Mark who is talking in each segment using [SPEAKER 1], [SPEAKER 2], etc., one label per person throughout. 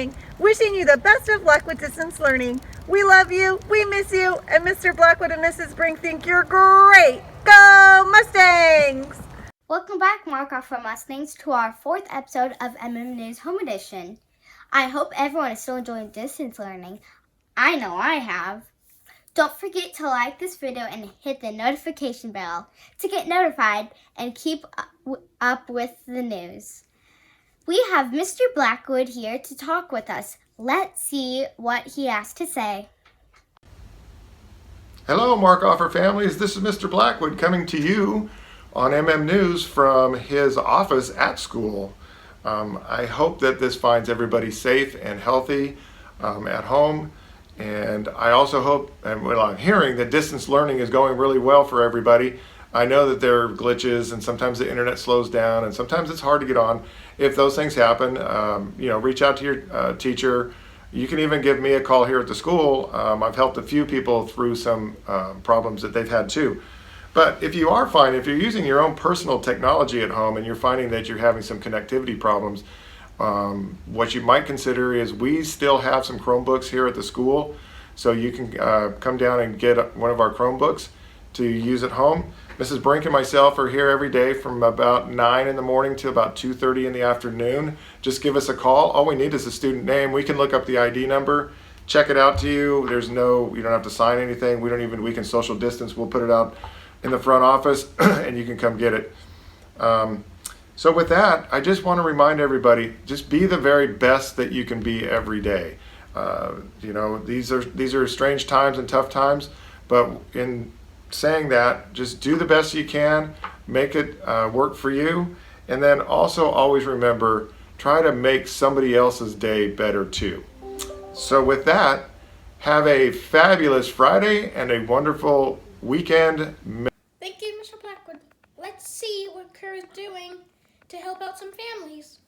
[SPEAKER 1] Mustang, wishing you the best of luck with distance learning. We love you, we miss you, and Mr. Blackwood and Mrs. Brink think you're great. Go Mustangs!
[SPEAKER 2] Welcome back, Mark from Mustangs, to our 4th episode of MMNews Home Edition. I hope everyone is still enjoying distance learning. I know I have. Don't forget to like this video and hit the notification bell to get notified and keep up with the news. We have Mr. Blackwood here to talk with us. Let's see what he has to say.
[SPEAKER 3] Hello, Mark Offer families. This is Mr. Blackwood coming to you on MMNews from his office at school. I hope that this finds everybody safe and healthy at home. And I also hope, and what I'm hearing, that distance learning is going really well for everybody. I know that there are glitches and sometimes the internet slows down and sometimes it's hard to get on. If those things happen, reach out to your teacher. You can even give me a call here at the school. I've helped a few people through some problems that they've had too. But if you are fine, if you're using your own personal technology at home and you're finding that you're having some connectivity problems, what you might consider is we still have some Chromebooks here at the school. So you can come down and get one of our Chromebooks to use at home. Mrs. Brink and myself are here every day from about 9 in the morning to about 2:30 in the afternoon. Just give us a call. All we need is a student name. We can look up the ID number, check it out to you. You don't have to sign anything. We can social distance. We'll put it out in the front office and you can come get it. So with that, I just want to remind everybody, just be the very best that you can be every day. These are strange times and tough times, but in saying that, just do the best you can, make it work for you, and then also always remember, try to make somebody else's day better too. So with that, have a fabulous Friday and a wonderful weekend.
[SPEAKER 4] Thank you, Mr. Blackwood. Let's see what Kerr is doing to help out some families.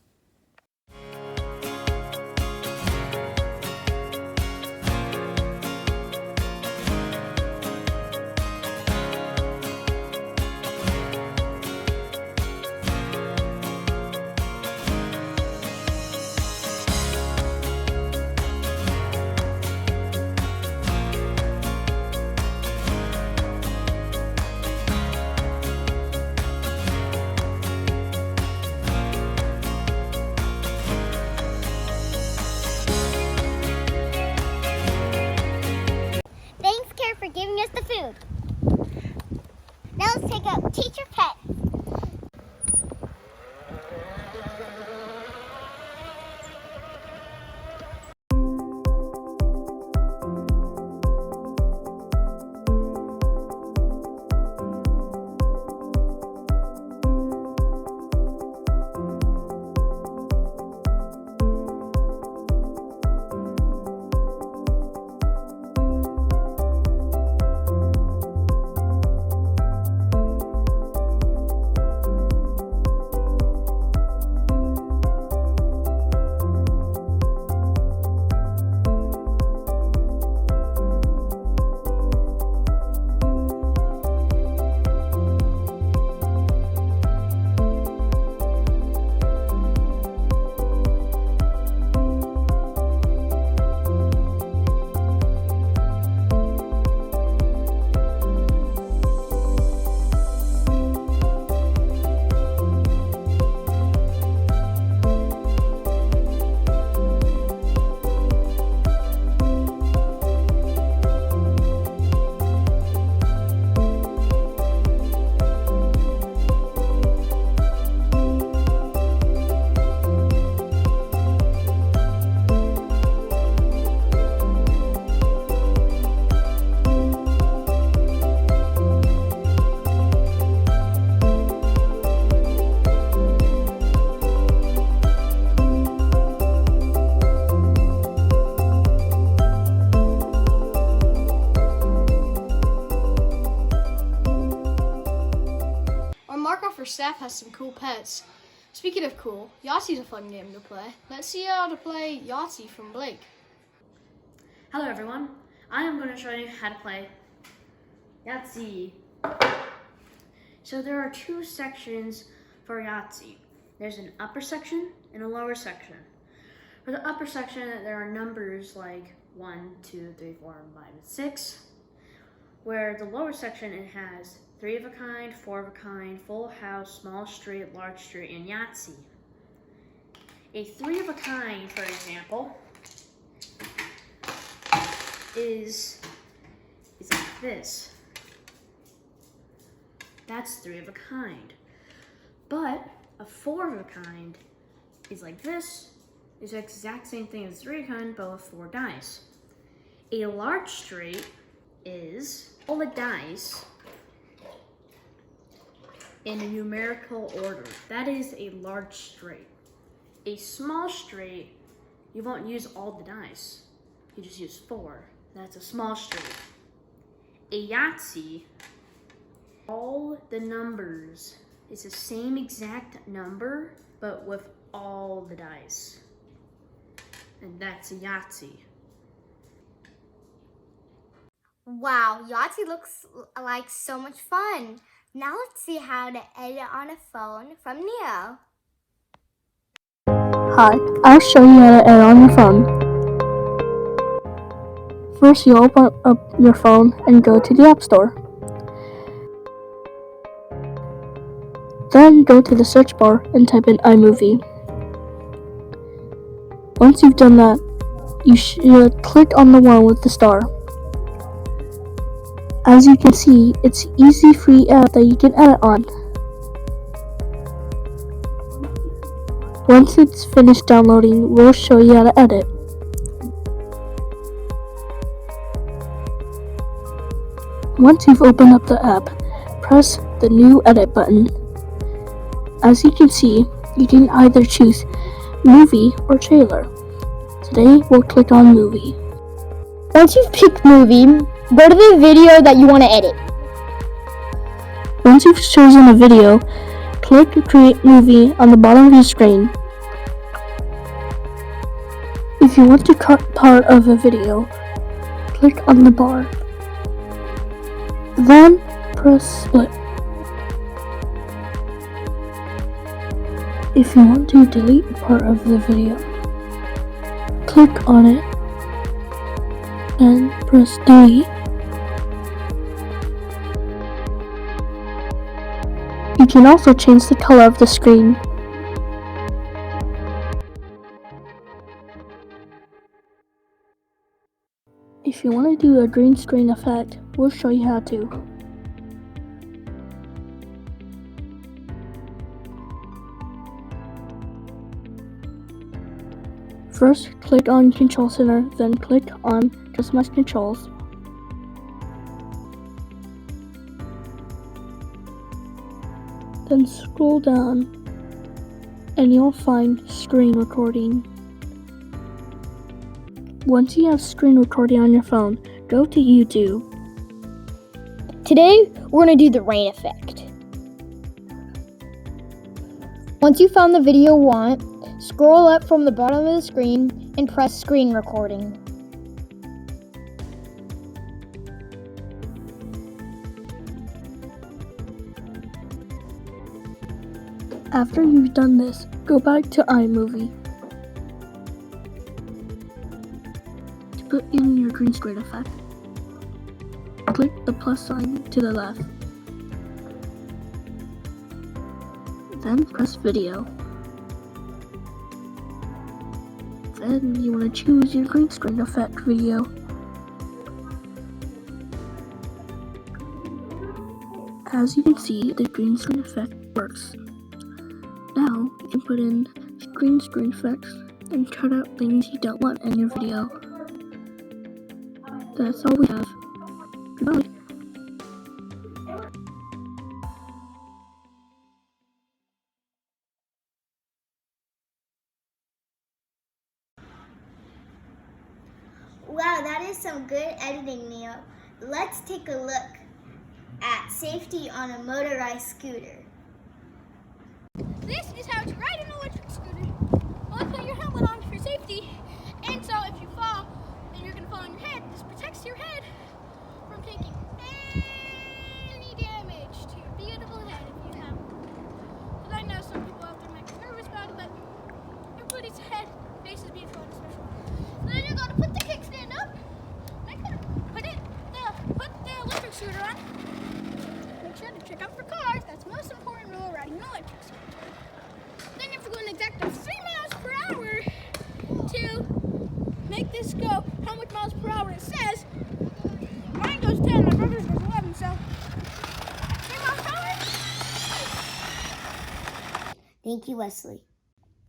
[SPEAKER 2] For giving us the food. Now let's take out Teacher Pet.
[SPEAKER 4] Our staff has some cool pets. Speaking of cool, Yahtzee's a fun game to play. Let's see how to play Yahtzee from Blake.
[SPEAKER 5] Hello everyone, I am going to show you how to play Yahtzee. So there are two sections for Yahtzee. There's an upper section and a lower section. For the upper section, there are numbers like 1, 2, 3, 4, 5, and 6. Where the lower section, it has 3 of a kind, 4 of a kind, full house, small straight, large straight, and Yahtzee. A 3 of a kind, for example, is like this. That's 3 of a kind. But a 4 of a kind is like this. It's the exact same thing as 3 of a kind, but with 4 dice. A large straight is all the dice in a numerical order. That is a large straight. A small straight, you won't use all the dice. You just use 4. That's a small straight. A Yahtzee, all the numbers, it's the same exact number, but with all the dice. And that's a Yahtzee.
[SPEAKER 2] Wow, Yahtzee looks like so much fun. Now let's see how to edit on a phone from Neo.
[SPEAKER 6] Hi, I'll show you how to edit on your phone. First, you open up your phone and go to the App Store. Then go to the search bar and type in iMovie. Once you've done that, you should click on the one with the star. As you can see, it's an easy free app that you can edit on. Once it's finished downloading, we'll show you how to edit. Once you've opened up the app, press the new edit button. As you can see, you can either choose movie or trailer. Today, we'll click on movie.
[SPEAKER 7] Once you've picked movie, go to the video that you want to edit.
[SPEAKER 6] Once you've chosen a video, click Create Movie on the bottom of your screen. If you want to cut part of a video, click on the bar. Then press Split. If you want to delete part of the video, click on it and press Delete. You can also change the color of the screen. If you want to do a green screen effect, we'll show you how to. First, click on Control Center, then click on Customize Controls. Then scroll down and you'll find Screen Recording. Once you have screen recording on your phone, go to YouTube.
[SPEAKER 7] Today, we're going to do the rain effect. Once you found the video you want, scroll up from the bottom of the screen and press Screen Recording.
[SPEAKER 6] After you've done this, go back to iMovie. To put in your green screen effect, click the plus sign to the left. Then press Video. Then you want to choose your green screen effect video. As you can see, the green screen effect works. Now you can put in green screen effects and cut out things you don't want in your video. That's all we have. Goodbye.
[SPEAKER 2] Wow, that is some good editing, Neo. Let's take a look at safety on a motorized scooter.
[SPEAKER 8] This is how to ride an electric scooter. Only put your helmet on for safety. And so if you fall, and you're going to fall on your head, this protects your head from taking any damage to your beautiful head if you have. Because I know some people out there might be nervous about it, but everybody's head face is beautiful. check out for cars. That's the most important rule of riding an electric scooter. Then you have to go an exact 3 miles per hour to make this go how much miles per hour it says. Mine goes 10, my brother's goes 11, so 3 miles per hour.
[SPEAKER 2] Thank you, Wesley.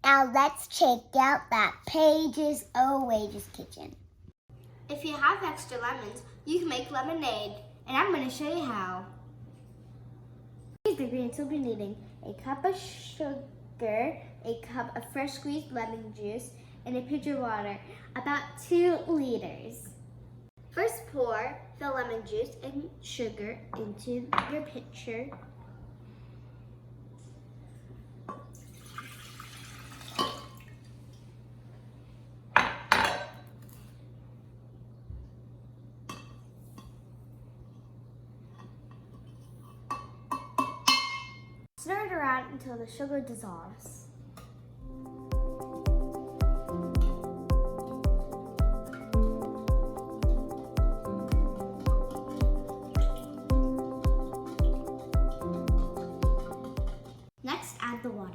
[SPEAKER 2] Now let's check out that Paige's Oasis kitchen. If you have extra lemons, you can make lemonade, and I'm going to show you how. These ingredients you'll be needing: a cup of sugar, a cup of fresh squeezed lemon juice, and a pitcher of water, about 2 liters. First, pour the lemon juice and sugar into your pitcher. Stir it around until the sugar dissolves. Next, add the water.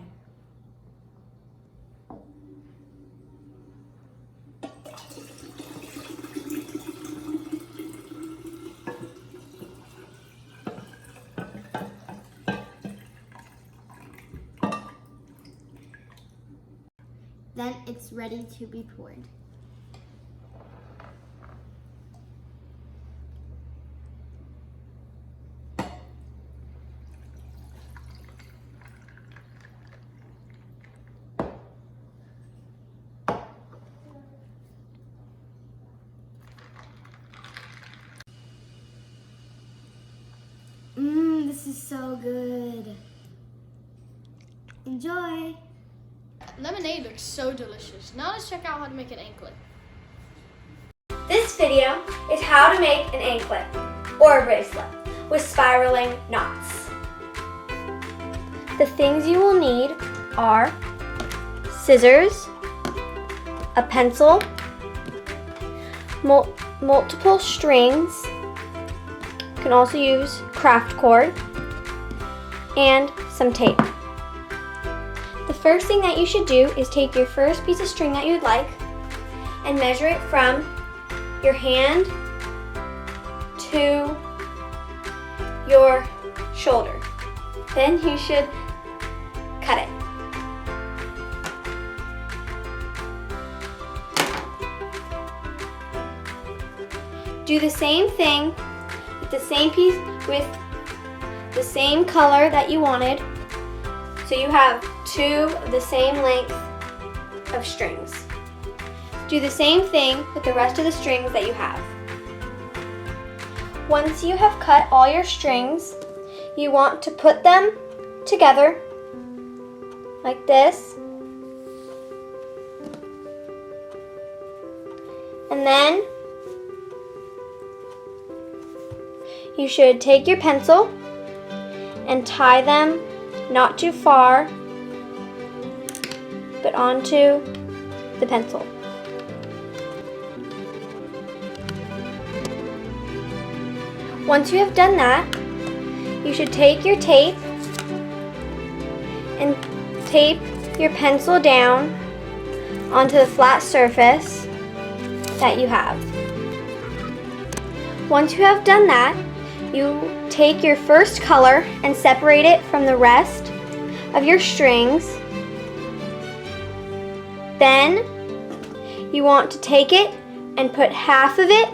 [SPEAKER 2] Then it's ready to be poured. This is so good. Enjoy.
[SPEAKER 4] Lemonade looks so delicious. Now let's check out how to make an anklet.
[SPEAKER 9] This video is how to make an anklet or a bracelet with spiraling knots. The things you will need are scissors, a pencil, multiple strings. You can also use craft cord and some tape. The first thing that you should do is take your first piece of string that you'd like and measure it from your hand to your shoulder. Then you should cut it. Do the same thing with the same piece with the same color that you wanted. So you have 2 of the same length of strings. Do the same thing with the rest of the strings that you have. Once you have cut all your strings, you want to put them together like this. And then you should take your pencil and tie them not too far, but onto the pencil. Once you have done that, you should take your tape and tape your pencil down onto the flat surface that you have. Once you have done that, you take your first color and separate it from the rest of your strings. Then you want to take it and put half of it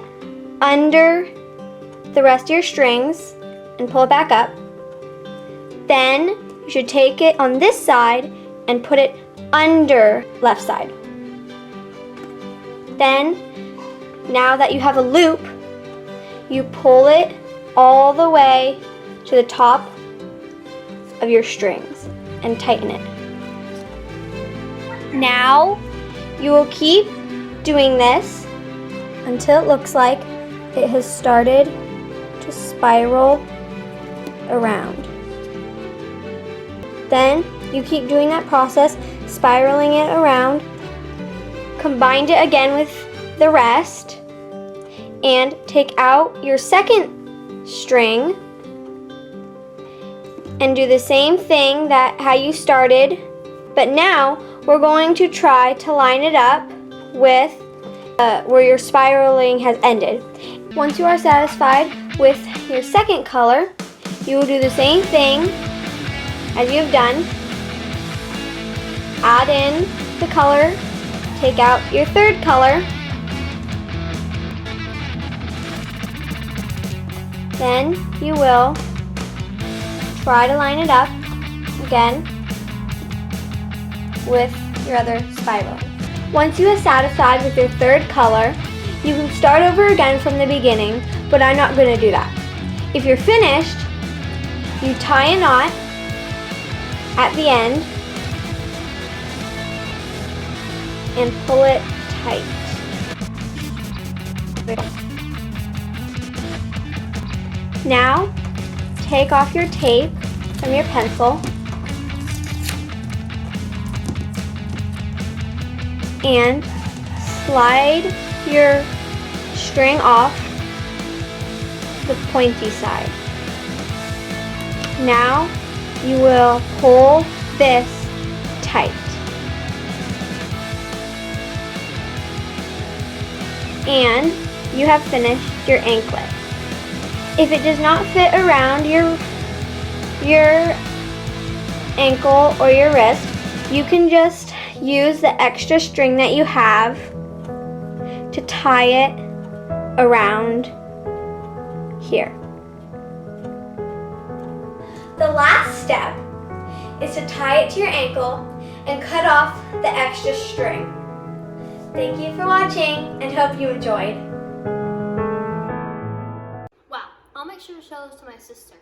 [SPEAKER 9] under the rest of your strings and pull it back up. Then you should take it on this side and put it under left side. Then, now that you have a loop, you pull it all the way to the top of your strings and tighten it. Now, you will keep doing this until it looks like it has started to spiral around. Then, you keep doing that process, spiraling it around, combine it again with the rest, and take out your second string and do the same thing that how you started, but now we're going to try to line it up with where your spiraling has ended. Once you are satisfied with your second color, you will do the same thing as you have done. Add in the color, take out your third color, then you will try to line it up again with your other spiral. Once you are satisfied with your third color, you can start over again from the beginning, but I'm not going to do that. If you're finished, you tie a knot at the end and pull it tight. Now, take off your tape from your pencil and slide your string off the pointy side. Now you will pull this tight. And you have finished your anklet. If it does not fit around your ankle or your wrist, you can just use the extra string that you have to tie it around here. The last step is to tie it to your ankle and cut off the extra string. Thank you for watching and hope you enjoyed.
[SPEAKER 8] Wow, I'll make sure to show this to my sister.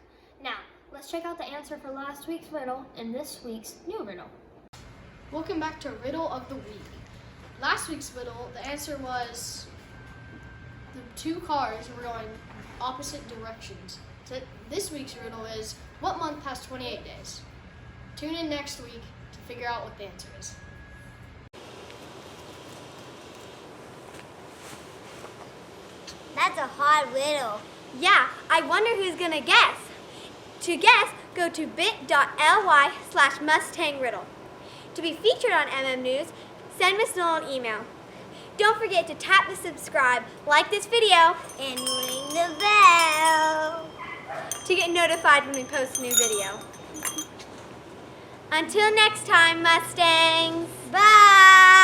[SPEAKER 8] Now, let's check out the answer for last week's riddle and this week's new riddle.
[SPEAKER 4] Welcome back to Riddle of the Week. Last week's riddle, the answer was the two cars were going opposite directions. So this week's riddle is, what month has 28 days? Tune in next week to figure out what the answer is.
[SPEAKER 9] That's a hard riddle. Yeah, I wonder who's gonna guess. To guess, go to bit.ly/MustangRiddle. To be featured on News, send Miss Noel an email. Don't forget to tap the subscribe, like this video, and ring the bell to get notified when we post a new video. Until next time, Mustangs. Bye!